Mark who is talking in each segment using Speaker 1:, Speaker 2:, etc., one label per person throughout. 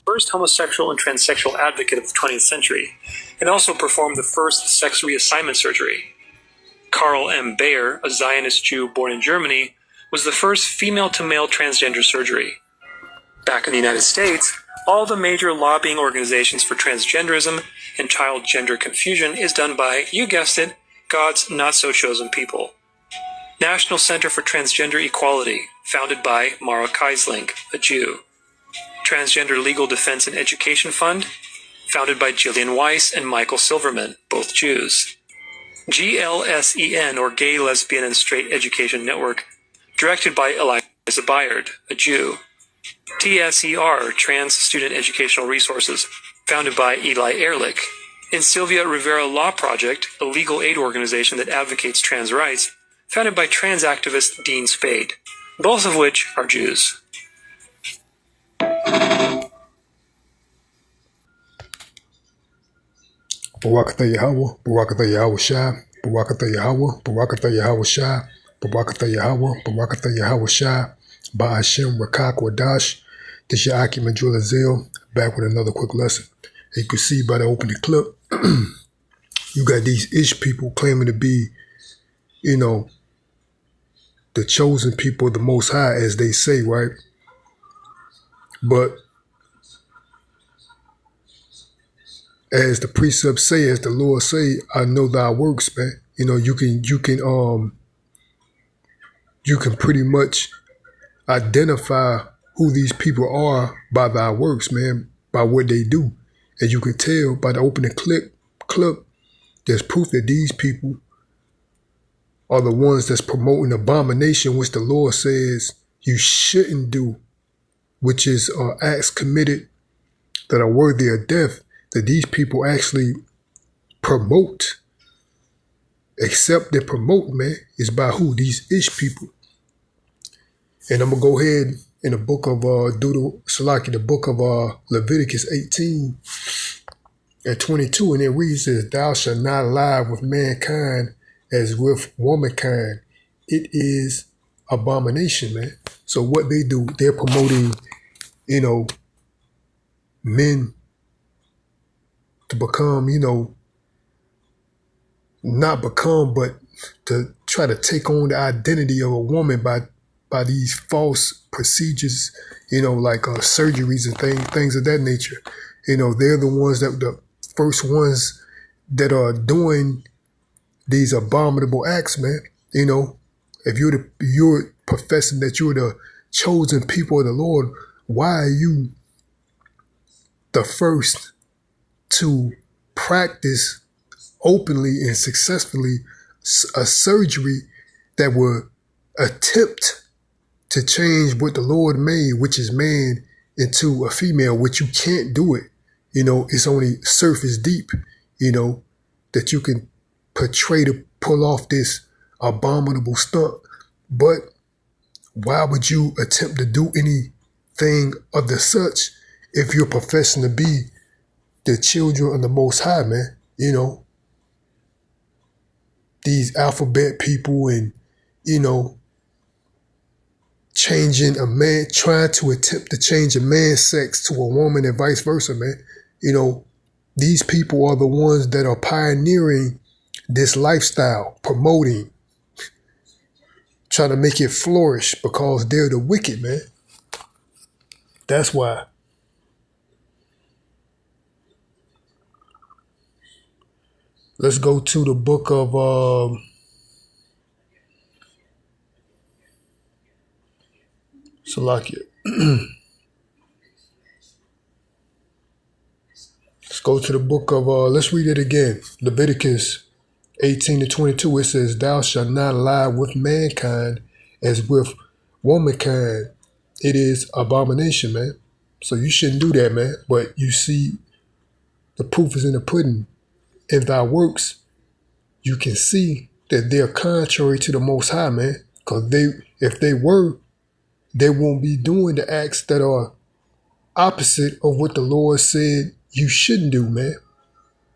Speaker 1: first homosexual and transsexual advocate of the 20th century, and also performed the first sex reassignment surgery. Karl M. Bayer, a Zionist Jew born in Germany, was the first female-to-male transgender surgery. Back in the United States, all the major lobbying organizations for transgenderism and child gender confusion is done by, you guessed it, God's not-so-chosen people. National Center for Transgender Equality, founded by Mara Keisling, a Jew. Transgender Legal Defense and Education Fund, founded by Gillian Weiss and Michael Silverman, both Jews. GLSEN, or Gay, Lesbian, and Straight Education Network, directed by Eliza Bayard, a Jew. TSER, Trans Student Educational Resources, founded by Eli Ehrlich. And Sylvia Rivera Law Project, a legal aid organization that advocates trans rights, founded by trans activist Dean Spade, both of which are Jews.
Speaker 2: Barakatha Yahweh, Barakatha Yahweh Shai, Barakatha Yahweh, Barakatha Yahweh Shai, Barakatha Yahweh, Barakatha Yahweh Shai, Ba'ashem Rakak Wadash. This is your Aki Majula Zell, back with another quick lesson. And you can see by the opening clip, you got these ish people claiming to be, the chosen people of the Most High, as they say, right? But as the precepts say, as the Lord say, I know thy works, man. You can pretty much identify who these people are by thy works, man, by what they do. As you can tell by the opening clip, there's proof that these people are the ones that's promoting abomination, which the Lord says you shouldn't do, which is acts committed that are worthy of death, that these people actually promote. Except they promote, man, is by who? These ish people. And I'm going to go ahead in the book of the book of Leviticus 18 and 22, and it reads this: thou shalt not lie with mankind as with womankind. It is abomination, man. So what they do, they're promoting, men to become, not become, but to try to take on the identity of a woman by these false procedures, like surgeries and things of that nature. They're the ones the first ones that are doing these abominable acts, man. If you're professing that you're the chosen people of the Lord, why are you the first to practice openly and successfully a surgery that would attempt to change what the Lord made, which is man, into a female, which you can't do it. It's only surface deep, that you can portray to pull off this abominable stunt. But why would you attempt to do anything of the such if you're professing to be the children of the Most High, man? These alphabet people and, changing a man, trying to attempt to change a man's sex to a woman and vice versa, man. These people are the ones that are pioneering this lifestyle, promoting, trying to make it flourish because they're the wicked, man. That's why. Let's go to the book of Salakia. Let's go to the book of, let's read it again. Leviticus 18 to 22. It says, thou shalt not lie with mankind as with womankind. It is abomination, man. So you shouldn't do that, man. But you see, the proof is in the pudding. In thy works, you can see that they're contrary to the Most High, man. Because if they were, they won't be doing the acts that are opposite of what the Lord said you shouldn't do, man.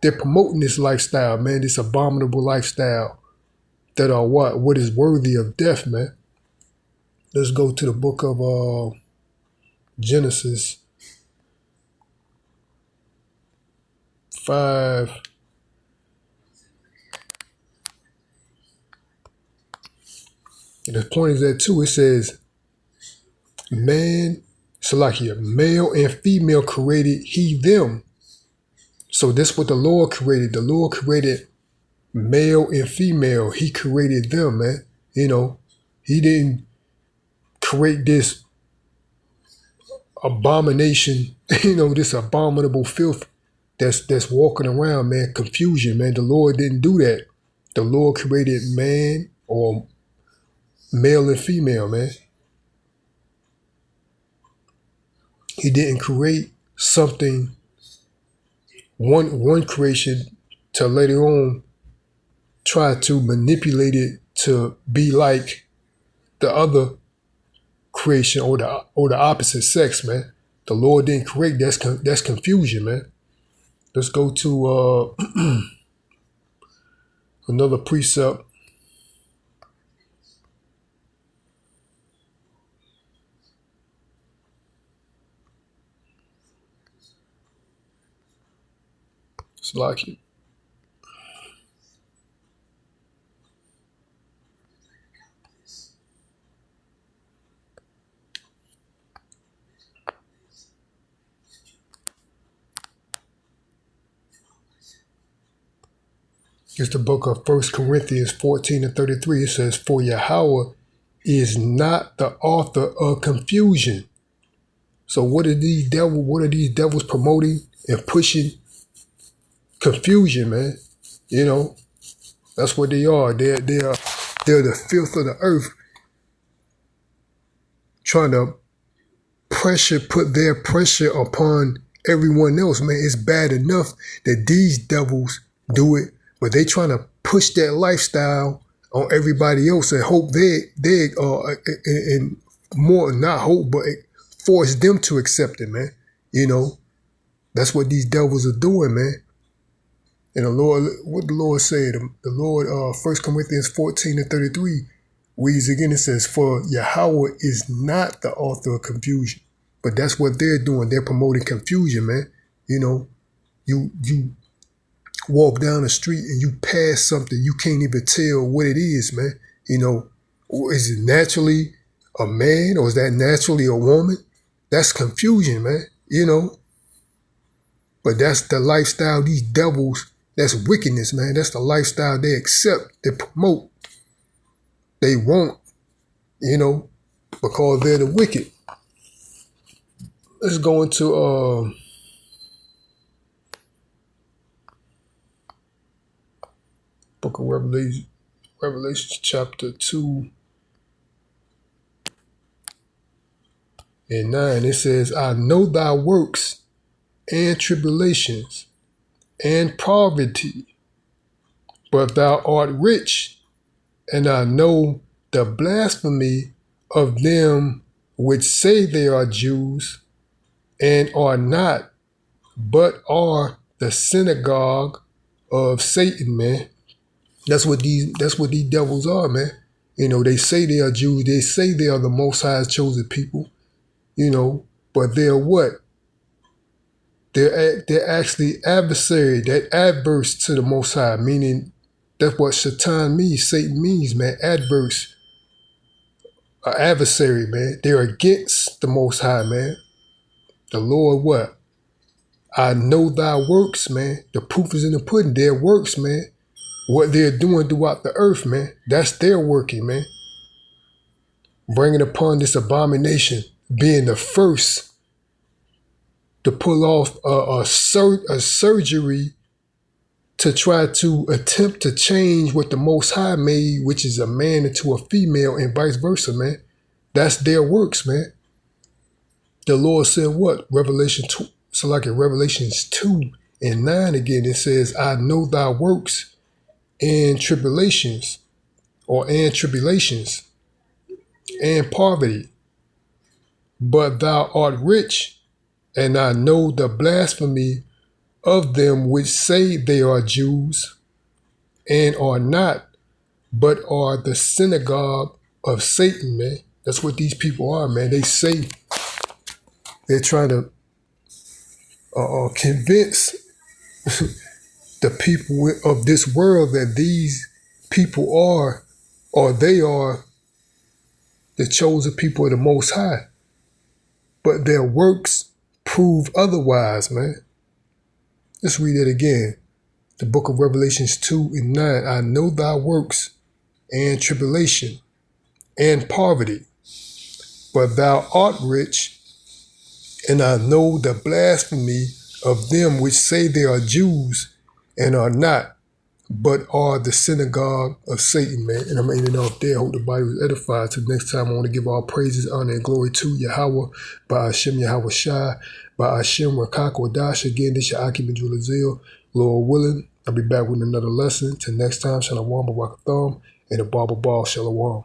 Speaker 2: They're promoting this lifestyle, man, this abominable lifestyle that are what is worthy of death, man. Let's go to the book of Genesis 5. And the point is that too, it says, man, Salakia, male and female created he them. So this what the Lord created. The Lord created male and female. He created them, man. You know, he didn't create this abomination, this abominable filth that's walking around, man, confusion, man. The Lord didn't do that. The Lord created man, or male and female, man. He didn't create something, one creation, to later on try to manipulate it to be like the other creation, or the opposite sex, man. The Lord didn't create. That's confusion, man. Let's go to another precept. It's like it. It's the book of 1 Corinthians 14:33. It says, for Yahweh is not the author of confusion. So what are these devils promoting and pushing? Confusion, man. That's what they are. They're the filth of the earth, trying to put their pressure upon everyone else, man. It's bad enough that these devils do it, but they trying to push that lifestyle on everybody else and hope and more, not hope, but force them to accept it, man. That's what these devils are doing, man. And the Lord, what the Lord said, the Lord, 1 Corinthians 14:33 reads again, it says, for Yahweh is not the author of confusion. But that's what they're doing. They're promoting confusion, man. You walk down the street and you pass something, you can't even tell what it is, man. Is it naturally a man, or is that naturally a woman? That's confusion, man. But that's the lifestyle these devils, that's wickedness, man. That's the lifestyle they accept, they promote, they want, because they're the wicked. Let's go into book of Revelation chapter 2 and 9. It says, I know thy works and tribulations and poverty, but thou art rich, and I know the blasphemy of them which say they are Jews and are not, but are the synagogue of Satan, man. That's what these devils are, man. They say they are Jews, they say they are the Most High's chosen people, but they're what? They're actually adversary, they're adverse to the Most High, meaning that's what Satan means, Satan means, man, adverse, adversary, man. They're against the Most High, man. The Lord what? I know thy works, man. The proof is in the pudding, their works, man. What they're doing throughout the earth, man. That's their working, man. Bringing upon this abomination, being the first to pull off a surgery to try to attempt to change what the Most High made, which is a man into a female, and vice versa, man. That's their works, man. The Lord said what? Revelations 2 and 9 again, it says, I know thy works and tribulations, and poverty, but thou art rich, and I know the blasphemy of them which say they are Jews and are not, but are the synagogue of Satan, man. That's what these people are, man. They say they're trying to convince the people of this world that these people are, or they are the chosen people of the Most High. But their works prove otherwise, man. Let's read it again. The book of Revelations 2:9. I know thy works and tribulation and poverty, but thou art rich, and I know the blasphemy of them which say they are Jews and are not, but are the synagogue of Satan, man. And I'm ending off there. I hope the body was edified. Till next time, I want to give all praises, honor, and glory to Yahweh, by Hashem Yahweh Shai, by Hashem Rakak Wadash. Again, this is your Aki B'Julazil. Lord willing, I'll be back with another lesson. Till next time, Shalom Barakatham, and the Baba Ball Shalom.